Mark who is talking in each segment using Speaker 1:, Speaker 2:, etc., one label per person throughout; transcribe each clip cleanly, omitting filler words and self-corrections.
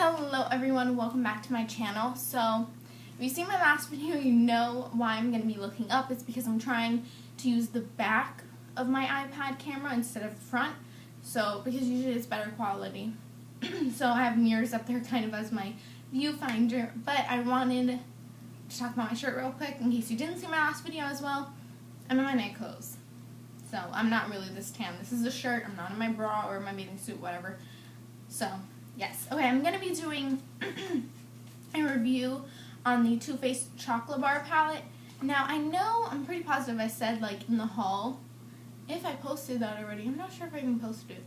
Speaker 1: Hello everyone, welcome back to my channel. So, if you've seen my last video, you know why I'm going to be looking up. It's because I'm trying to use the back of my iPad camera instead of the front. So, because usually it's better quality. So I have mirrors up there kind of as my viewfinder. But I wanted to talk about my shirt real quick in case you didn't see my last video as well. I'm in my night clothes. So, I'm not really this tan. This is a shirt. I'm not in my bra or my bathing suit, whatever. So, yes. Okay, I'm going to be doing a review on the Too Faced Chocolate Bar palette. Now, I know, I'm pretty positive I said, like, in the haul, if I posted that already. I'm not sure if I even posted it.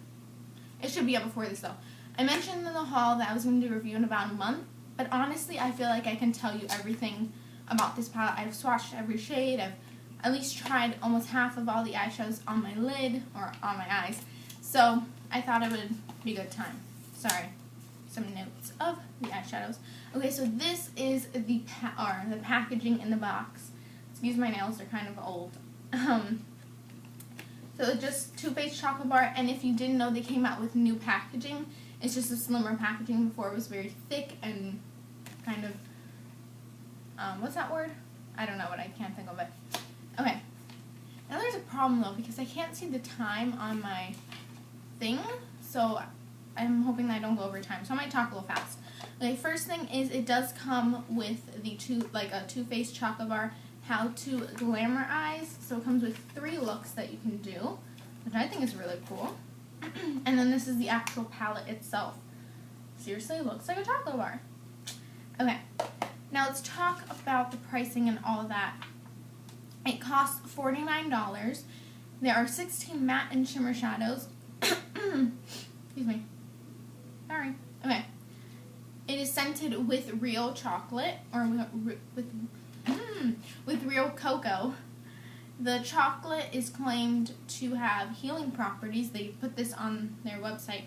Speaker 1: It should be up before this, though. I mentioned in the haul that I was going to do a review in about a month, but honestly, I feel like I can tell you everything about this palette. I've swatched every shade. I've at least tried almost half of all the eyeshadows on my lid, or on my eyes. So, I thought it would be a good time. Sorry, some notes of the eyeshadows. Okay, so this is the packaging in the box. Excuse my nails, they're kind of old. So it's just Too Faced Chocolate Bar, and if you didn't know, they came out with new packaging. It's just a slimmer packaging. Before it was very thick and kind of, what's that word? I don't know what, I can't think of it. Okay, now there's a problem though, because I can't see the time on my thing, so I'm hoping that I don't go over time, so I might talk a little fast. Okay, first thing is it does come with the Too Faced Chocolate Bar How to Glamour Eyes. So it comes with 3 looks that you can do, which I think is really cool. And then this is the actual palette itself. Seriously, it looks like a chocolate bar. Okay, now let's talk about the pricing and all of that. It costs $49. There are 16 matte and shimmer shadows. Excuse me. Sorry. Okay. It is scented with real chocolate, or with real cocoa. The chocolate is claimed to have healing properties. They put this on their website.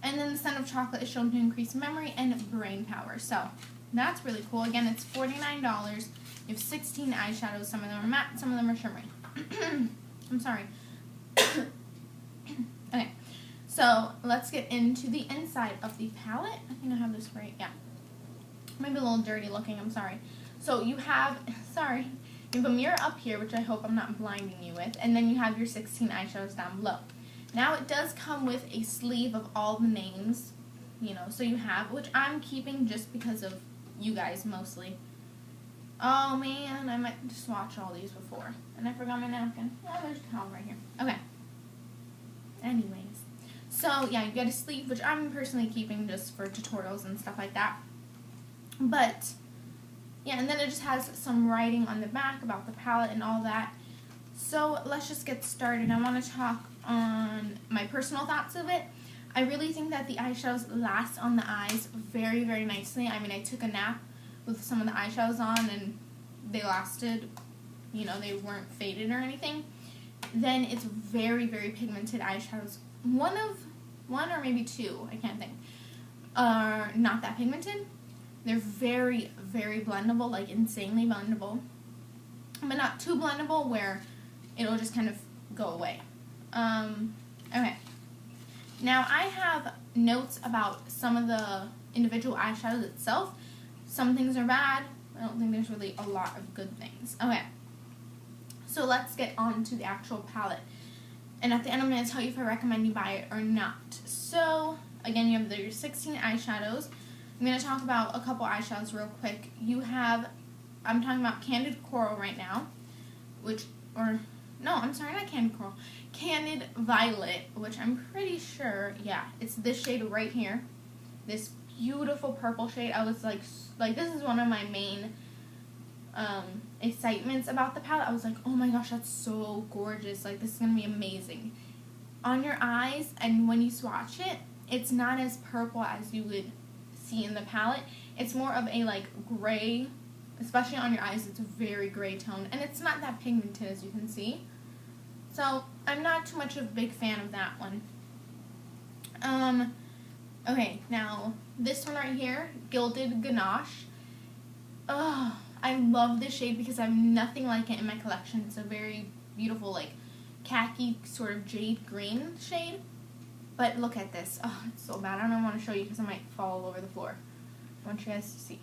Speaker 1: And then the scent of chocolate is shown to increase memory and brain power. So, that's really cool. Again, it's $49. You have 16 eyeshadows. Some of them are matte, some of them are shimmery. I'm sorry. Okay. So, let's get into the inside of the palette. I think I have this right. Yeah. Maybe a little dirty looking. I'm sorry. So, you have a mirror up here, which I hope I'm not blinding you with. And then you have your 16 eyeshadows down below. Now, it does come with a sleeve of all the names, you know. So, you have, which I'm keeping just because of you guys mostly. Oh, man. I might just swatch all these before. And I forgot my napkin. Oh, there's a towel right here. Okay. Anyways. So, yeah, you get a sleeve, which I'm personally keeping just for tutorials and stuff like that. But, yeah, and then it just has some writing on the back about the palette and all that. So, let's just get started. I want to talk on my personal thoughts of it. I really think that the eyeshadows last on the eyes very, very nicely. I mean, I took a nap with some of the eyeshadows on, and they lasted, you know, they weren't faded or anything. Then it's very, very pigmented eyeshadows. One or maybe 2, I can't think, are not that pigmented. They're very, very blendable, like insanely blendable, but not too blendable where it'll just kind of go away. Okay. Now, I have notes about some of the individual eyeshadows itself. Some things are bad. I don't think there's really a lot of good things. Okay. So, let's get on to the actual palette. And at the end, I'm going to tell you if I recommend you buy it or not. So, again, you have your 16 eyeshadows. I'm going to talk about a couple eyeshadows real quick. You have, I'm talking about Candid Coral right now, not Candid Coral. Candid Violet, which I'm pretty sure, yeah, it's this shade right here. This beautiful purple shade. I was like this is one of my main excitements about the palette. I was like, oh my gosh, that's so gorgeous. Like, this is going to be amazing. On your eyes, and when you swatch it, it's not as purple as you would see in the palette. It's more of a, like, gray, especially on your eyes. It's a very gray tone, and it's not that pigmented, as you can see. So, I'm not too much of a big fan of that one. Okay, now, this one right here, Gilded Ganache. Oh, I love this shade because I have nothing like it in my collection. It's a very beautiful, like, khaki sort of jade green shade. But look at this. Oh, it's so bad. I don't want to show you because I might fall all over the floor. I want you guys to see.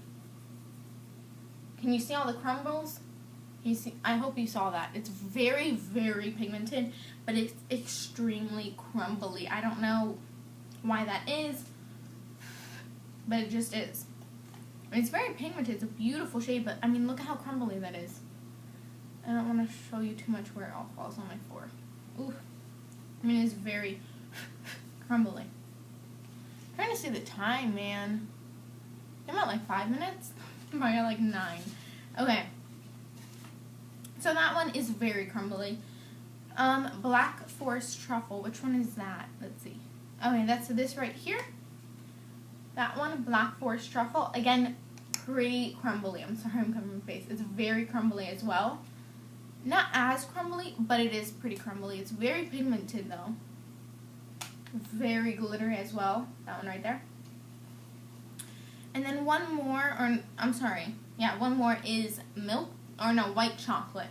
Speaker 1: Can you see all the crumbles? I hope you saw that. It's very, very pigmented, but it's extremely crumbly. I don't know why that is, but it just is. It's very pigmented. It's a beautiful shade, but I mean, look at how crumbly that is. I don't want to show you too much where it all falls on my floor. Ooh. I mean, it's very crumbly. I'm trying to see the time, man. I'm at like 5 minutes. I'm probably at like 9. Okay. So that one is very crumbly. Black Forest Truffle. Which one is that? Let's see. Okay, that's this right here. That one, Black Forest Truffle. Again, pretty crumbly. I'm sorry, I'm covering my face. It's very crumbly as well. Not as crumbly, but it is pretty crumbly. It's very pigmented though. Very glittery as well. That one right there. And then one more, or I'm sorry, yeah, one more is white chocolate.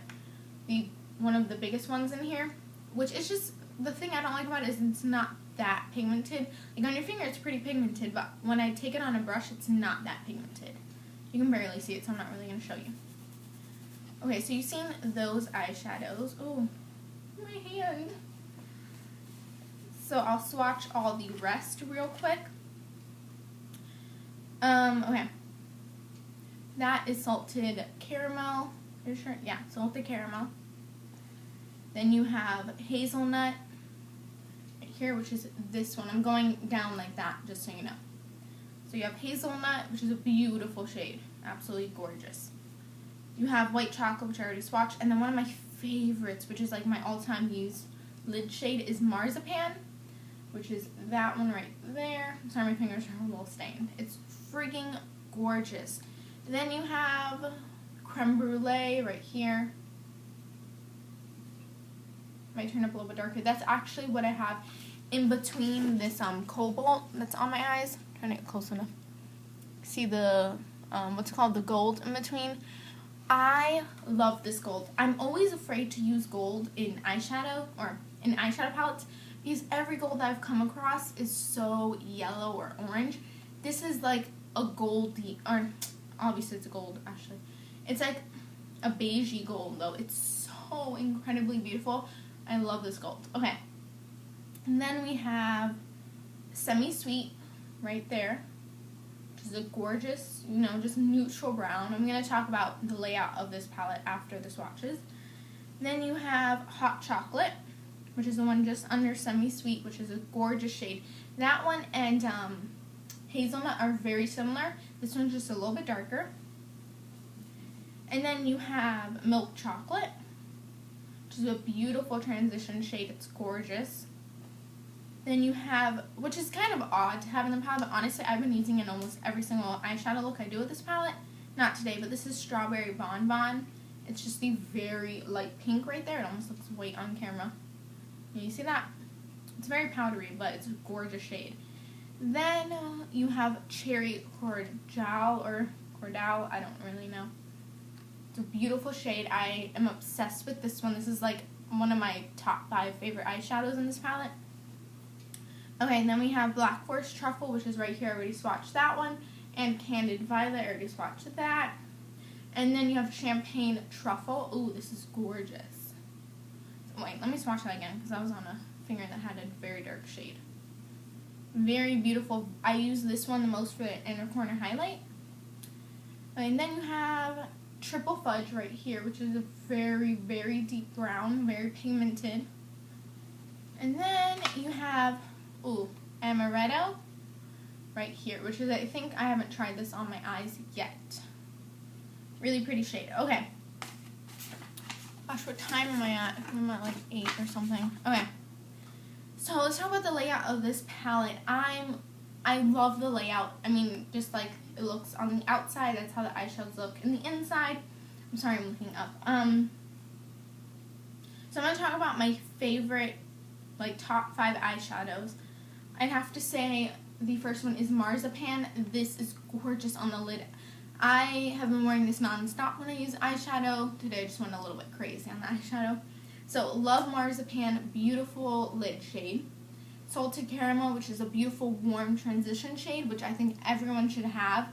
Speaker 1: One of the biggest ones in here, which is just, the thing I don't like about it is it's not that pigmented. Like on your finger it's pretty pigmented, but when I take it on a brush it's not that pigmented. You can barely see it, so I'm not really going to show you. Okay, so you've seen those eyeshadows. Oh, my hand. So I'll swatch all the rest real quick. Okay. That is salted caramel. Are you sure? Yeah, salted caramel. Then you have hazelnut right here, which is this one. I'm going down like that, just so you know. So you have hazelnut, which is a beautiful shade. Absolutely gorgeous. You have white chocolate, which I already swatched. And then one of my favorites, which is like my all-time used lid shade, is marzipan, which is that one right there. I'm sorry, my fingers are a little stained. It's freaking gorgeous. Then you have creme brulee right here. Might turn up a little bit darker. That's actually what I have in between this cobalt that's on my eyes. I'm trying to get close enough. See the what's it called, the gold in between. I love this gold. I'm always afraid to use gold in eyeshadow or in eyeshadow palettes because every gold that I've come across is so yellow or orange. This is like a goldy, or obviously it's a gold actually. It's like a beigey gold though. It's so incredibly beautiful. I love this gold. Okay. And then we have Semisweet right there, which is a gorgeous, just neutral brown. I'm going to talk about the layout of this palette after the swatches. Then you have Hot Chocolate, which is the one just under Semisweet, which is a gorgeous shade. That one and Hazelnut are very similar. This one's just a little bit darker. And then you have Milk Chocolate, which is a beautiful transition shade. It's gorgeous. Then you have, which is kind of odd to have in the palette, but honestly I've been using it in almost every single eyeshadow look I do with this palette. Not today, but this is Strawberry Bonbon. It's just the very light pink right there. It almost looks white on camera. You see that? It's very powdery, but it's a gorgeous shade. Then you have Cherry Cordial, or Cordal, I don't really know. It's a beautiful shade. I am obsessed with this one. This is like one of my top 5 favorite eyeshadows in this palette. Okay, and then we have Black Forest Truffle, which is right here. I already swatched that one. And Candid Violet, I already swatched that. And then you have Champagne Truffle. Ooh, this is gorgeous. So wait, let me swatch that again, because I was on a finger that had a very dark shade. Very beautiful. I use this one the most for the inner corner highlight. And then you have Triple Fudge right here, which is a very, very deep brown, very pigmented. And then you have, Amaretto right here, which is, I think I haven't tried this on my eyes yet. Really pretty shade. Okay. Gosh, what time am I at? I'm at like 8 or something. Okay. So let's talk about the layout of this palette. I love the layout. I mean, just like it looks on the outside, that's how the eyeshadows look. And the inside, I'm sorry, I'm looking up. So I'm going to talk about my favorite, like, top 5 eyeshadows. I'd have to say the first one is Marzipan. This is gorgeous on the lid. I have been wearing this non-stop when I use eyeshadow. Today I just went a little bit crazy on the eyeshadow. So love Marzipan, beautiful lid shade. Salted Caramel, which is a beautiful warm transition shade, which I think everyone should have,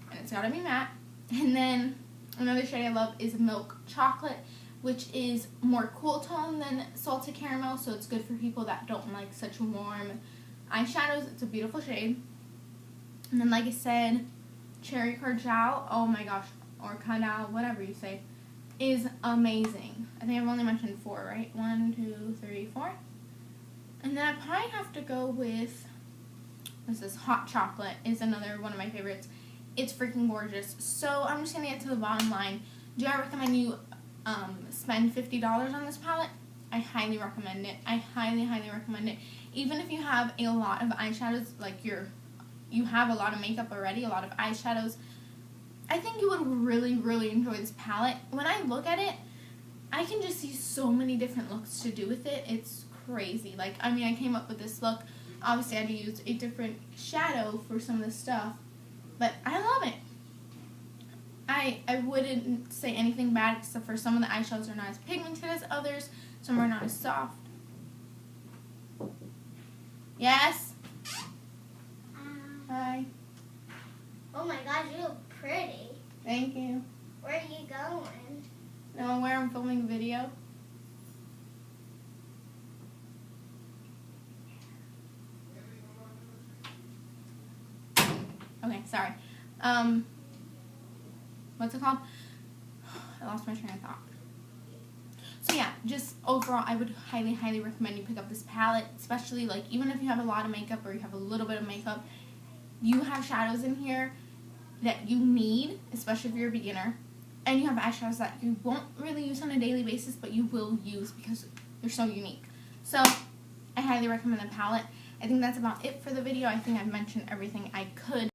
Speaker 1: and it's gotta be matte. And then another shade I love is Milk Chocolate, which is more cool tone than Salted Caramel, so it's good for people that don't like such warm eyeshadows. It's a beautiful shade. And then, like I said, Cherry Cardal, oh my gosh, or Cardal, whatever you say, is amazing. I think I've only mentioned 4, right? 1, 2, 3, 4. And then I probably have to go with, what's this? Hot Chocolate is another one of my favorites. It's freaking gorgeous. So I'm just going to get to the bottom line. Do I recommend you spend $50 on this palette? I highly recommend it. I highly, highly recommend it. Even if you have a lot of eyeshadows, like you have a lot of makeup already, a lot of eyeshadows, I think you would really, really enjoy this palette. When I look at it, I can just see so many different looks to do with it. It's crazy. Like, I mean, I came up with this look. Obviously, I had to use a different shadow for some of this stuff, but I love it. I wouldn't say anything bad, except for some of the eyeshadows are not as pigmented as others. Some are not as soft. Yes? Hi.
Speaker 2: Oh my gosh, you look pretty.
Speaker 1: Thank you.
Speaker 2: Where are you going?
Speaker 1: Know where I'm filming a video? Okay, sorry. What's it called? I lost my train of thought. So yeah, just overall, I would highly, highly recommend you pick up this palette, especially like even if you have a lot of makeup or you have a little bit of makeup, you have shadows in here that you need, especially if you're a beginner, and you have eyeshadows that you won't really use on a daily basis, but you will use because they're so unique. So I highly recommend the palette. I think that's about it for the video. I think I've mentioned everything I could.